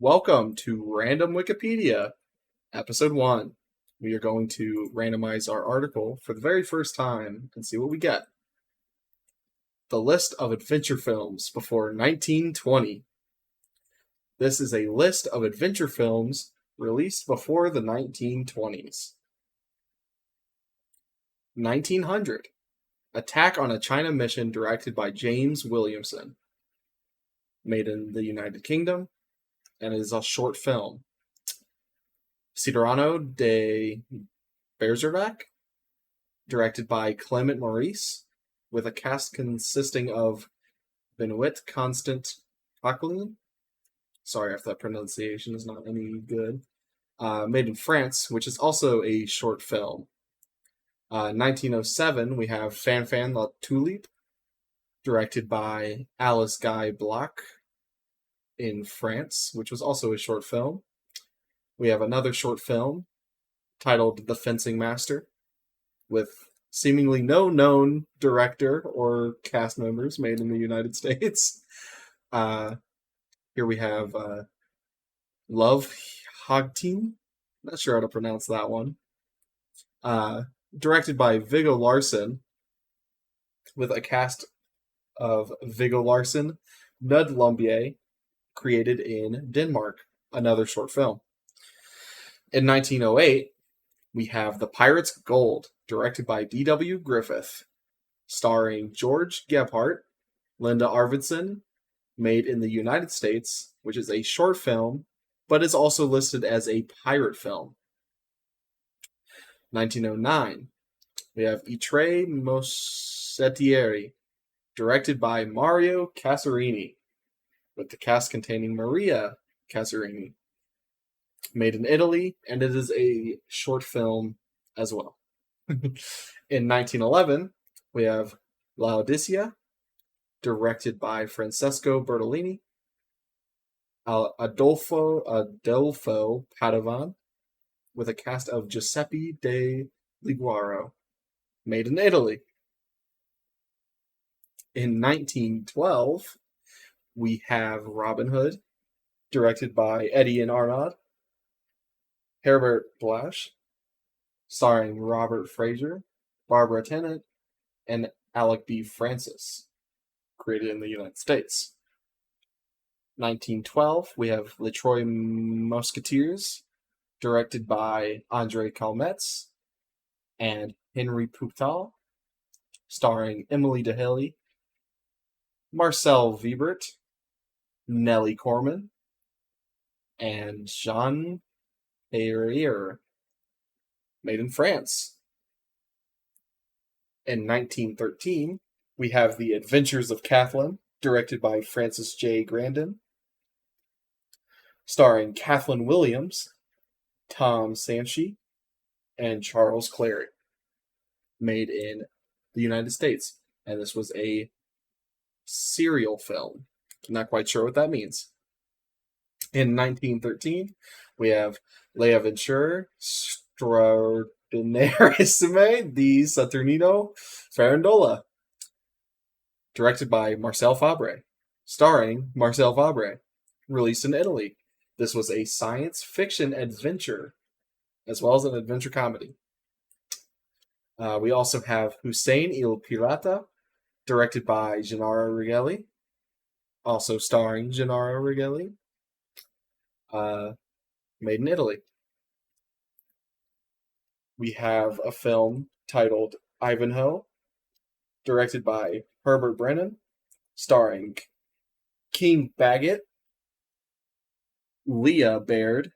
Welcome to Random Wikipedia, Episode 1. We are going to randomize our article for the very first time and see what we get. The list of adventure films before 1920. This is a list of adventure films released before the 1920s. 1900. Attack on a China Mission directed by James Williamson. Made in the United Kingdom, and is a short film. Cyrano de Bergerac, directed by Clement Maurice, with a cast consisting of Benoit Constant Jacqueline. Sorry if that pronunciation is not any good. Made in France, which is also a short film. 1907, we have Fanfan La Tulipe, directed by Alice Guy Bloch in France, which was also a short film. We have another short film titled The Fencing Master, with seemingly no known director or cast members, made in the United States. Here we have Love Hagtin, not sure how to pronounce that one. Directed by Viggo Larsen, with a cast of Viggo Larsen, Nud Lumbier, created in Denmark, another short film. In 1908, we have The Pirate's Gold, directed by D.W. Griffith, starring George Gebhardt, Linda Arvidsson, made in the United States, which is a short film, but is also listed as a pirate film. 1909, we have I Tre Moschettieri, directed by Mario Casarini, with the cast containing Maria Casarini, made in Italy, and it is a short film as well. In 1911, we have Laodicea, directed by Francesco Bertolini, Adolfo Padovan, with a cast of Giuseppe de Liguoro, made in Italy. In 1912, we have Robin Hood, directed by Eddie and Arnaud, Herbert Blasch, starring Robert Fraser, Barbara Tennant, and Alec B. Francis, created in the United States. 1912, we have Les Trois Musketeers, directed by Andre Calmetz and Henry Puptal, starring Emily DeHilly, Marcel Vibert, Nellie Corman, and Jean Perrier, made in France. In 1913, we have The Adventures of Kathleen, directed by Francis J. Grandin, starring Kathleen Williams, Tom Sanshee, and Charles Clary, made in the United States. And this was a serial film. I'm not quite sure what that means. In 1913, we have Le Avventure Straordinarissime di Saturnino Farandola, directed by Marcel Fabre, starring Marcel Fabre, released in Italy. This was a science fiction adventure, as well as an adventure comedy. We also have Hussein il Pirata, directed by Gennaro Righelli, also starring Gennaro Righelli, made in Italy. We have a film titled Ivanhoe, directed by Herbert Brennan, starring King Baggett, Leah Baird,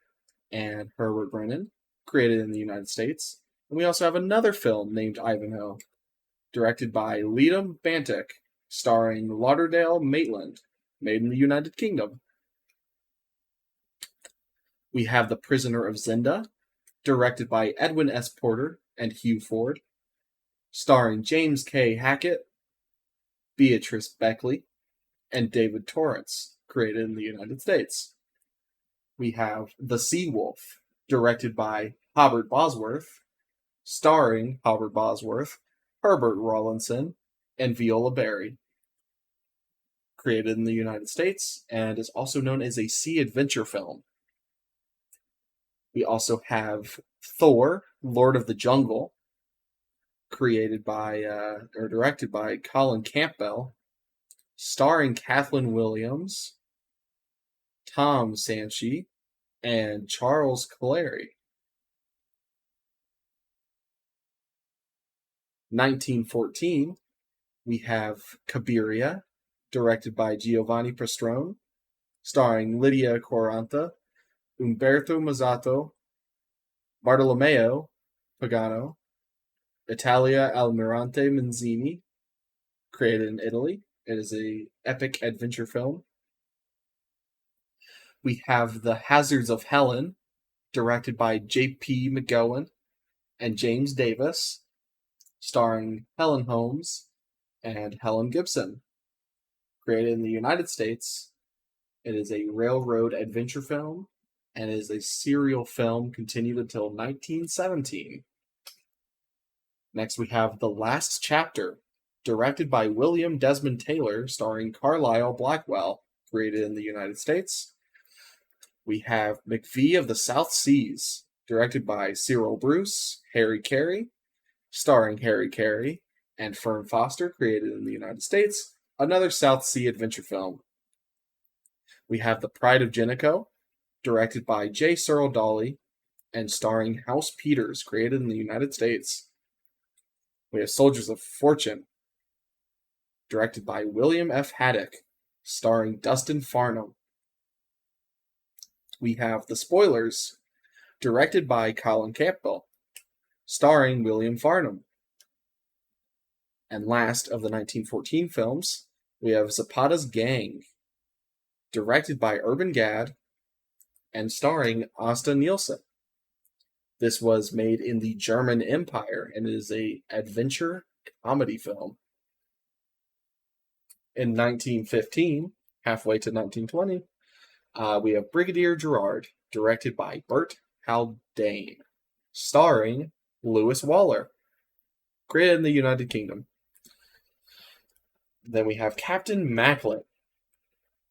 and Herbert Brennan, created in the United States. And we also have another film named Ivanhoe, directed by Leadham Bantic, starring Lauderdale Maitland, made in the United Kingdom. We have The Prisoner of Zenda, directed by Edwin S. Porter and Hugh Ford, starring James K. Hackett, Beatrice Beckley, and David Torrance, created in the United States. We have The Sea Wolf, directed by Robert Bosworth, starring Robert Bosworth, Herbert Rawlinson, and Viola Berry, created in the United States, and is also known as a sea adventure film. We also have Thor, Lord of the Jungle, created by or directed by Colin Campbell, starring Kathleen Williams, Tom Sanchi, and Charles Clary. 1914, we have Cabiria, directed by Giovanni Pastrone, starring Lydia Quaranta, Umberto Mazzato, Bartolomeo Pagano, Italia Almirante Manzini, created in Italy. It is an epic adventure film. We have The Hazards of Helen, directed by J.P. McGowan and James Davis, starring Helen Holmes and Helen Gibson. Created in the United States, it is a railroad adventure film and is a serial film continued until 1917. Next, we have The Last Chapter, directed by William Desmond Taylor, starring Carlisle Blackwell, created in the United States. We have McVie of the South Seas, directed by Cyril Bruce, Harry Carey, starring Harry Carey and Fern Foster, created in the United States, another South Sea adventure film. We have The Pride of Jenico, directed by J. Searle Dawley and starring House Peters, created in the United States. We have Soldiers of Fortune, directed by William F. Haddock, starring Dustin Farnham. We have The Spoilers, directed by Colin Campbell, starring William Farnham. And last of the 1914 films, we have Zapata's Gang, directed by Urban Gad and starring Asta Nielsen. This was made in the German Empire and is an adventure comedy film. In 1915, halfway to 1920, we have Brigadier Gerard, directed by Bert Haldane, starring Lewis Waller, created in the United Kingdom. Then we have Captain Macklin,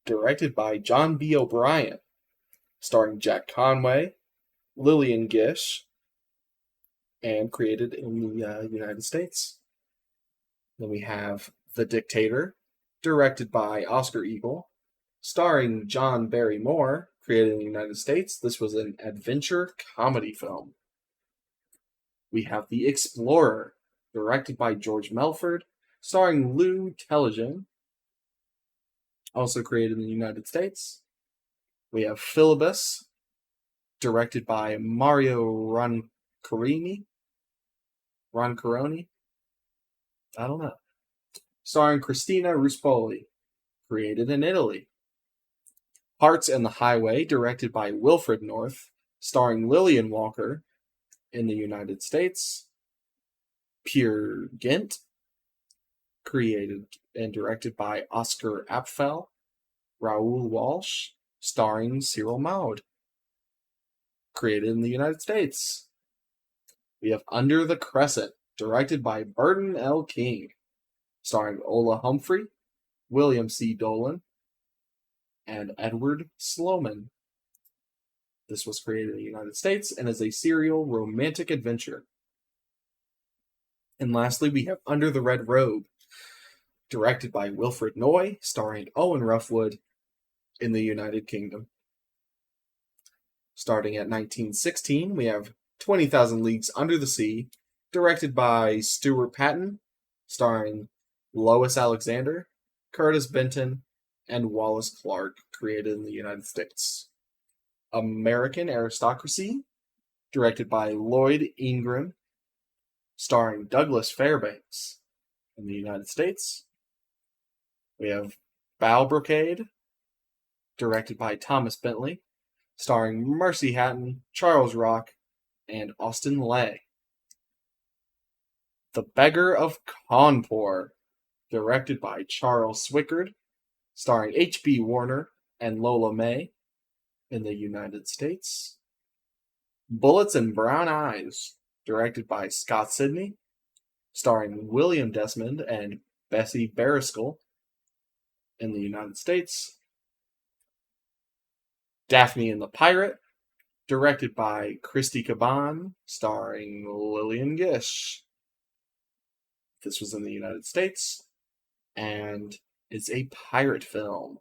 directed by John B. O'Brien, starring Jack Conway, Lillian Gish, and created in the United States. Then we have The Dictator, directed by Oscar Eagle, starring John Barrymore, created in the United States. This was an adventure comedy film. We have The Explorer, directed by George Melford, starring Lou Telligin, also created in the United States. We have Philibus, directed by Mario Roncoroni. I don't know. Starring Christina Ruspoli, created in Italy. Hearts and the Highway, directed by Wilfred North, starring Lillian Walker, in the United States. Peer Gynt, created and directed by Oscar Apfel, Raoul Walsh, starring Cyril Maude, created in the United States. We have Under the Crescent, directed by Burton L. King, starring Ola Humphrey, William C. Dolan, and Edward Sloman. This was created in the United States and is a serial romantic adventure. And lastly, we have Under the Red Robe, directed by Wilfred Noy, starring Owen Roughwood, in the United Kingdom. Starting at 1916, we have 20,000 Leagues Under the Sea, directed by Stuart Patton, starring Lois Alexander, Curtis Benton, and Wallace Clark, created in the United States. American Aristocracy, directed by Lloyd Ingram, starring Douglas Fairbanks, in the United States. We have Bow Brocade, directed by Thomas Bentley, starring Mercy Hatton, Charles Rock, and Austin Lay. The Beggar of Cawnpore, directed by Charles Swickard, starring H.B. Warner and Lola May, in the United States. Bullets and Brown Eyes, directed by Scott Sidney, starring William Desmond and Bessie Barriskel, in the United States. Daphne and the Pirate, directed by Christy Caban, starring Lillian Gish. This was in the United States, and it's a pirate film.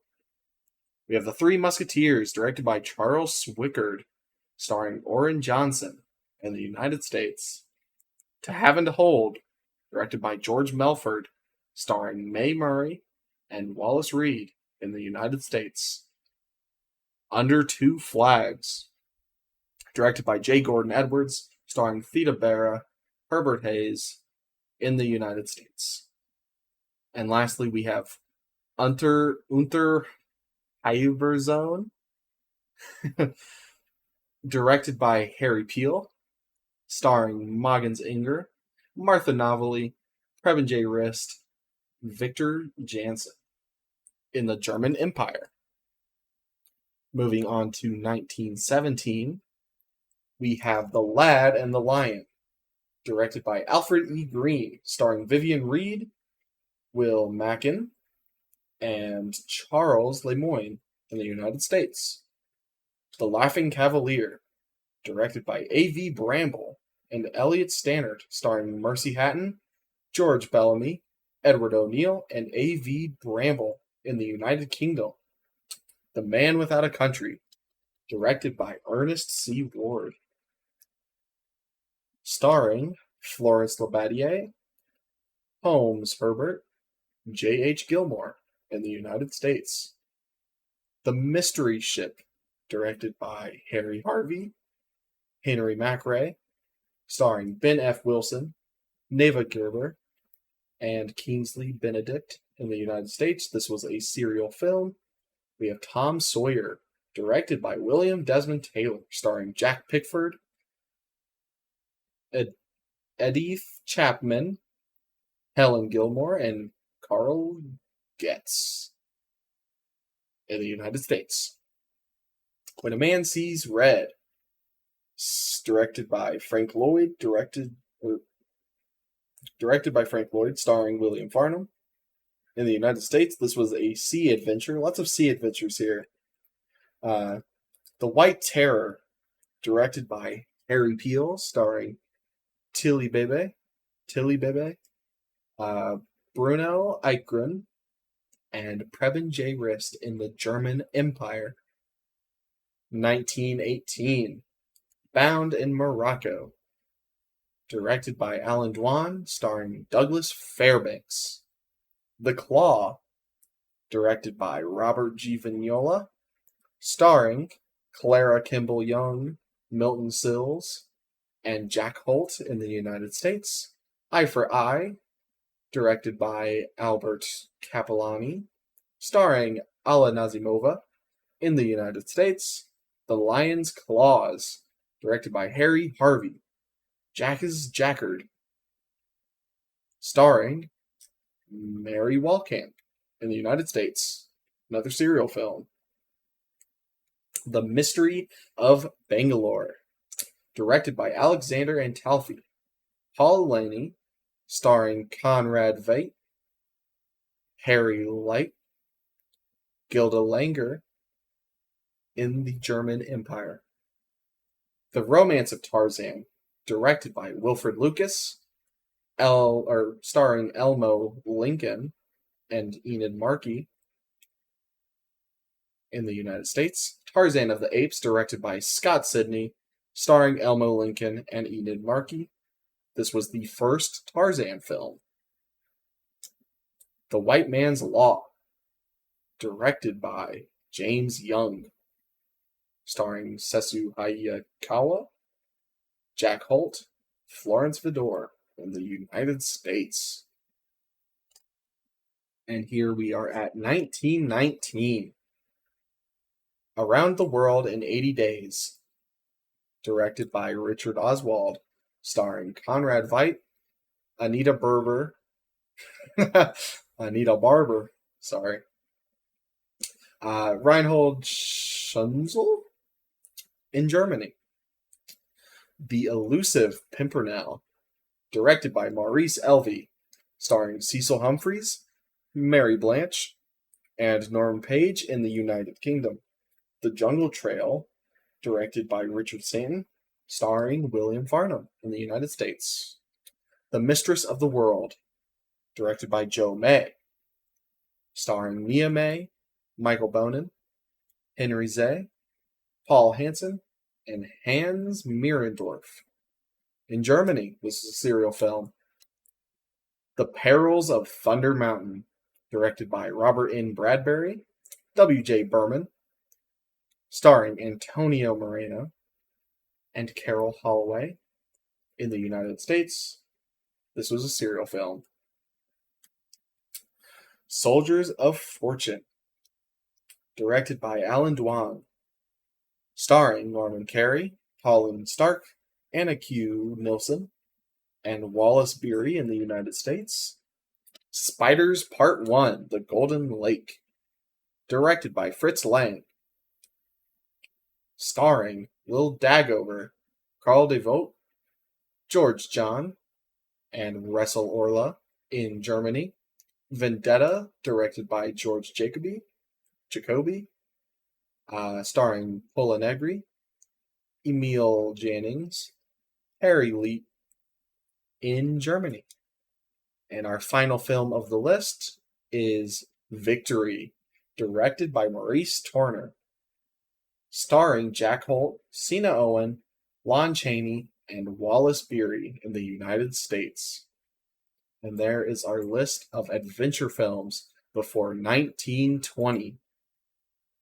We have The Three Musketeers, directed by Charles Swickard, starring Orin Johnson in the United States. To Have and to Hold, directed by George Melford, starring Mae Murray and Wallace Reed in the United States. Under Two Flags, directed by J. Gordon Edwards, starring Theda Bara, Herbert Hayes in the United States. And lastly, we have Unter Hyverzone, directed by Harry Peel, starring Mogens Inger, Martha Novelli, Preben J. Rist, Victor Jansen in the German Empire. Moving on to 1917, we have The Lad and the Lion, directed by Alfred E. Green, starring Vivian Reed, Will Mackin, and Charles Lemoyne in the United States. The Laughing Cavalier, directed by A.V. Bramble and Elliot Stannard, starring Mercy Hatton, George Bellamy, Edward O'Neill, and A.V. Bramble in the United Kingdom. The Man Without a Country, directed by Ernest C. Ward, starring Florence Labadie, Holmes Herbert, J.H. Gilmore in the United States. The Mystery Ship, directed by Harry Harvey, Henry McRae, starring Ben F. Wilson, Neva Gerber, and Kingsley Benedict in the United States. This was a serial film. We have Tom Sawyer, directed by William Desmond Taylor, starring Jack Pickford, Edith Chapman, Helen Gilmore, and Carl Getz in the United States. When a Man Sees Red, directed by Frank Lloyd, directed by Frank Lloyd, starring William Farnham. In the United States, this was a sea adventure. Lots of sea adventures here. The White Terror, directed by Harry Peel, starring Tilly Bebe, Bruno Eichgren, and Preben J. Rist in the German Empire. 1918, Bound in Morocco, directed by Alan Dwan, starring Douglas Fairbanks. The Claw, directed by Robert G. Vignola, starring Clara Kimball Young, Milton Sills, and Jack Holt in the United States. Eye for Eye, directed by Albert Capellani, starring Alla Nazimova in the United States. The Lion's Claws, directed by Harry Harvey, Jack's Jackard, starring Mary Walkamp in the United States. Another serial film. The Mystery of Bangalore, directed by Alexander Antalfi, Paul Laney, starring Conrad Veidt, Harry Light, Gilda Langer in the German Empire. The Romance of Tarzan, directed by Wilfred Lucas, starring Elmo Lincoln and Enid Markey in the United States. Tarzan of the Apes, directed by Scott Sidney, starring Elmo Lincoln and Enid Markey. This was the first Tarzan film. The White Man's Law, directed by James Young, starring Sesu Hayakawa, Jack Holt, Florence Vidor in the United States. And here we are at 1919. Around the World in 80 Days, directed by Richard Oswald, starring Conrad Veidt, Anita Barber, Reinhold Schunzel in Germany. The Elusive Pimpernel, directed by Maurice Elvey, starring Cecil Humphreys, Mary Blanche, and Norman Page in the United Kingdom. The Jungle Trail, directed by Richard Stanton, starring William Farnham in the United States. The Mistress of the World, directed by Joe May, starring Mia May, Michael Bonin, Henry Zay, Paul Hansen, and Hans Mierendorf. In Germany, this is a serial film. The Perils of Thunder Mountain, directed by Robert N. Bradbury, W.J. Berman, starring Antonio Moreno and Carol Holloway. In the United States, this was a serial film. Soldiers of Fortune, directed by Alan Dwan, starring Norman Carey, Holland Stark, Anna Q. Nilsson, and Wallace Beery in the United States. Spiders Part 1, The Golden Lake, directed by Fritz Lang, starring Will Dagover, Carl DeVoe, George John, and Russell Orla in Germany. Vendetta, directed by George Jacoby, starring Paula Negri, Emil Jannings, Harry Leet in Germany. And our final film of the list is Victory, directed by Maurice Torner, starring Jack Holt, Cena Owen, Lon Chaney, and Wallace Beery in the United States. And there is our list of adventure films before 1920.